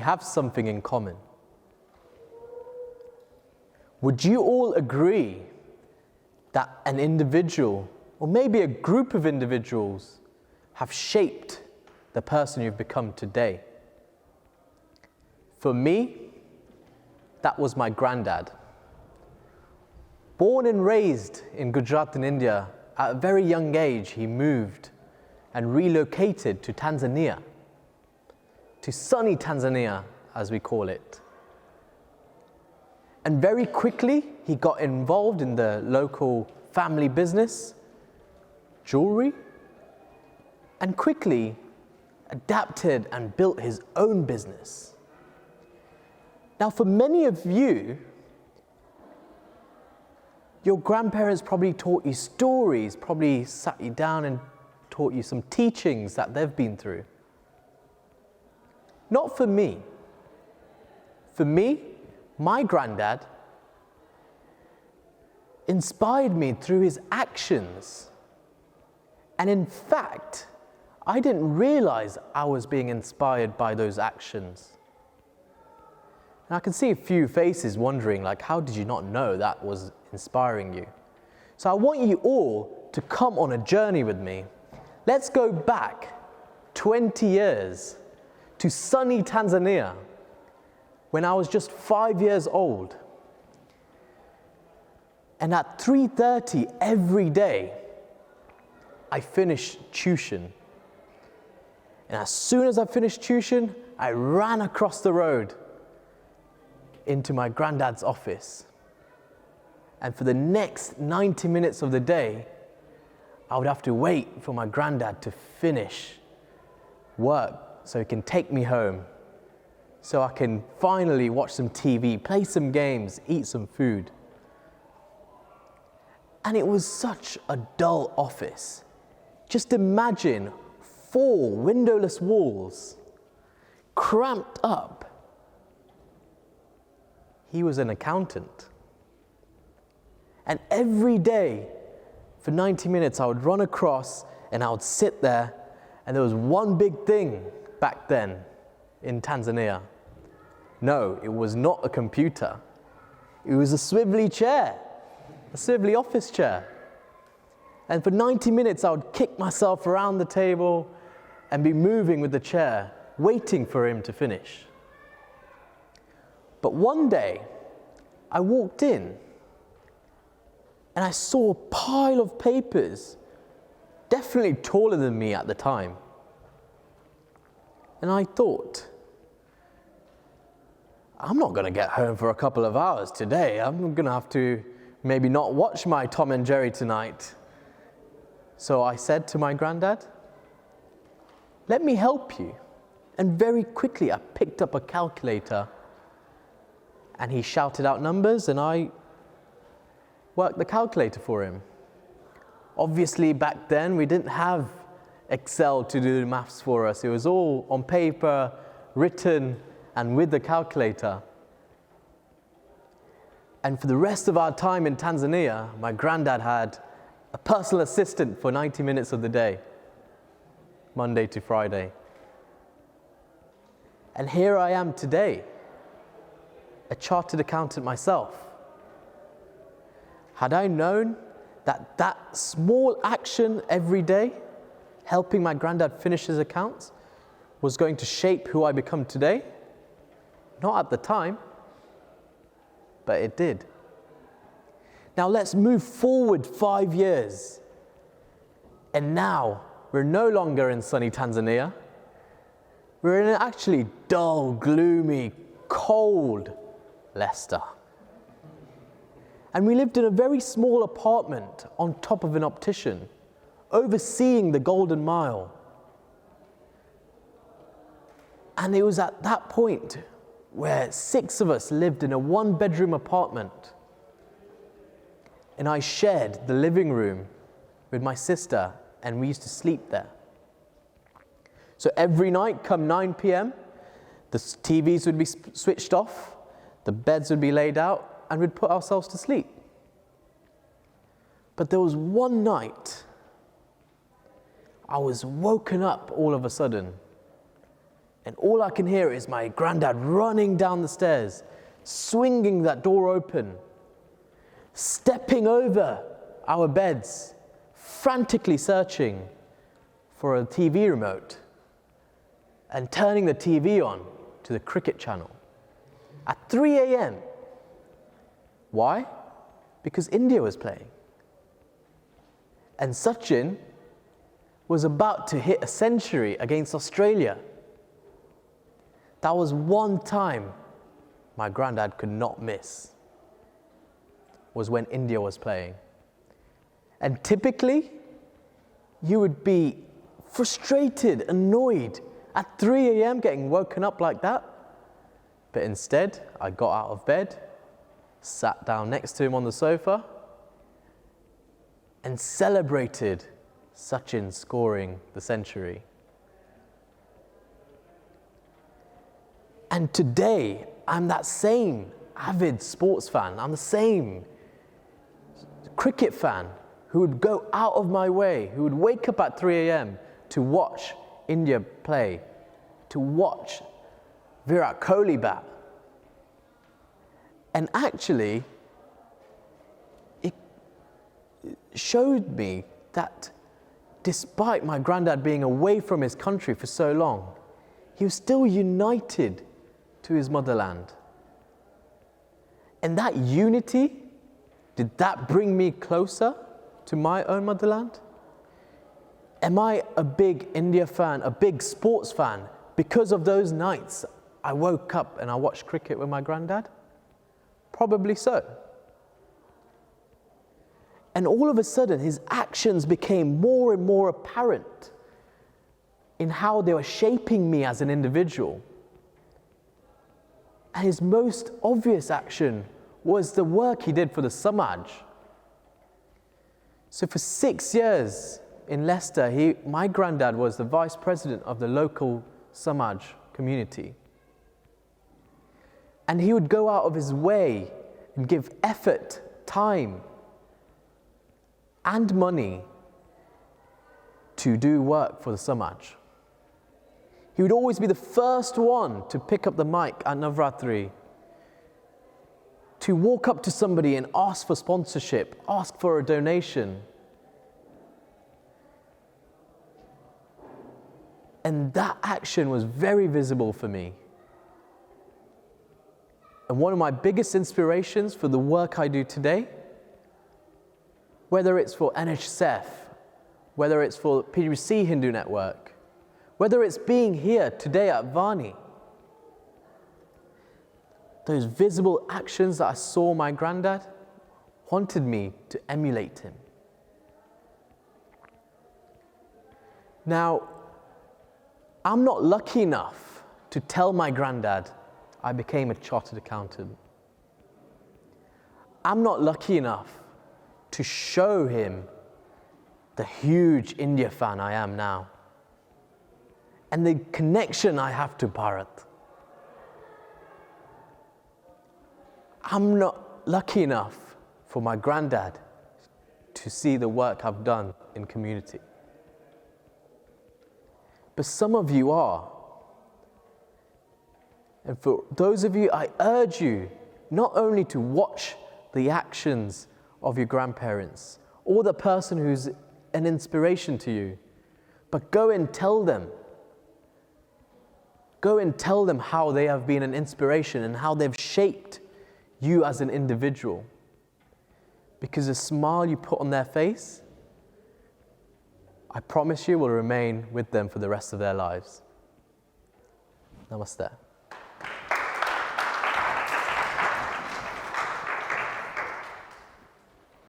have something in common. Would you all agree that an individual, or maybe a group of individuals, have shaped the person you've become today? For me, that was my granddad. Born and raised in Gujarat in India, at a very young age he moved and relocated to Tanzania, to sunny Tanzania as we call it. And very quickly he got involved in the local family business, jewelry, and quickly adapted and built his own business. Now for many of you, your grandparents probably taught you stories, probably sat you down and taught you some teachings that they've been through. Not for me. For me, my granddad inspired me through his actions. And in fact, I didn't realize I was being inspired by those actions. And I can see a few faces wondering, like, how did you not know that was inspiring you? So I want you all to come on a journey with me. Let's go back 20 years to sunny Tanzania when I was just 5 years old. And at 3:30 every day, I finished tuition. And as soon as I finished tuition, I ran across the road into my granddad's office. And for the next 90 minutes of the day, I would have to wait for my granddad to finish work so he can take me home, so I can finally watch some TV, play some games, eat some food. And it was such a dull office. Just imagine 4 windowless walls, cramped up. He was an accountant. And every day, for 90 minutes, I would run across and I would sit there, and there was one big thing back then in Tanzania. No, it was not a computer. It was a swivelly chair, a swivelly office chair. And for 90 minutes, I would kick myself around the table and be moving with the chair, waiting for him to finish. But one day, I walked in and I saw a pile of papers, definitely taller than me at the time. And I thought, I'm not going to get home for a couple of hours today. I'm going to have to maybe not watch my Tom and Jerry tonight. So I said to my granddad, let me help you. And very quickly I picked up a calculator and he shouted out numbers and I worked the calculator for him. Obviously back then we didn't have Excel to do the maths for us. It was all on paper, written, and with the calculator. And for the rest of our time in Tanzania, my granddad had a personal assistant for 90 minutes of the day, Monday to Friday. And here I am today, a chartered accountant myself. Had I known that that small action every day, helping my granddad finish his accounts, was going to shape who I become today? Not at the time, but it did. Now let's move forward 5 years. And now we're no longer in sunny Tanzania. We're in an actually dull, gloomy, cold Leicester. And we lived in a very small apartment on top of an optician, overseeing the Golden Mile. And it was at that point where 6 of us lived in a 1-bedroom apartment. And I shared the living room with my sister, and we used to sleep there. So every night, come 9 p.m., the TVs would be switched off, the beds would be laid out, and we'd put ourselves to sleep. But there was one night, I was woken up all of a sudden And all I can hear is my granddad running down the stairs, swinging that door open, stepping over our beds, frantically searching for a TV remote and turning the TV on to the cricket channel at 3 a.m. Why? Because India was playing. And Sachin was about to hit a century against Australia. That was one time my granddad could not miss, was when India was playing. And typically, you would be frustrated, annoyed at 3 a.m. getting woken up like that. But instead, I got out of bed, sat down next to him on the sofa, and celebrated Sachin scoring the century. And today, I'm that same avid sports fan. I'm the same cricket fan who would go out of my way, who would wake up at 3 a.m. to watch India play, to watch Virat Kohli bat. And actually, it showed me that despite my granddad being away from his country for so long, he was still united to his motherland. And that unity, did that bring me closer to my own motherland? Am I a big India fan, a big sports fan, because of those nights I woke up and I watched cricket with my granddad? Probably so. And all of a sudden, his actions became more and more apparent in how they were shaping me as an individual. And his most obvious action was the work he did for the Samaj. So for 6 years in Leicester, my granddad was the vice president of the local Samaj community. And he would go out of his way and give effort, time, and money to do work for the Samaj. He would always be the first one to pick up the mic at Navratri, to walk up to somebody and ask for sponsorship, ask for a donation. And that action was very visible for me. And one of my biggest inspirations for the work I do today, whether it's for NHSF, whether it's for PwC Hindu Network, whether it's being here today at Vaani, those visible actions that I saw my granddad wanted me to emulate him. Now, I'm not lucky enough to tell my granddad I became a chartered accountant. I'm not lucky enough to show him the huge India fan I am now and the connection I have to Bharat. I'm not lucky enough for my granddad to see the work I've done in community. But some of you are. And for those of you, I urge you not only to watch the actions of your grandparents or the person who's an inspiration to you, but go and tell them. Go and tell them how they have been an inspiration and how they've shaped you as an individual. Because the smile you put on their face, I promise you, will remain with them for the rest of their lives. Namaste.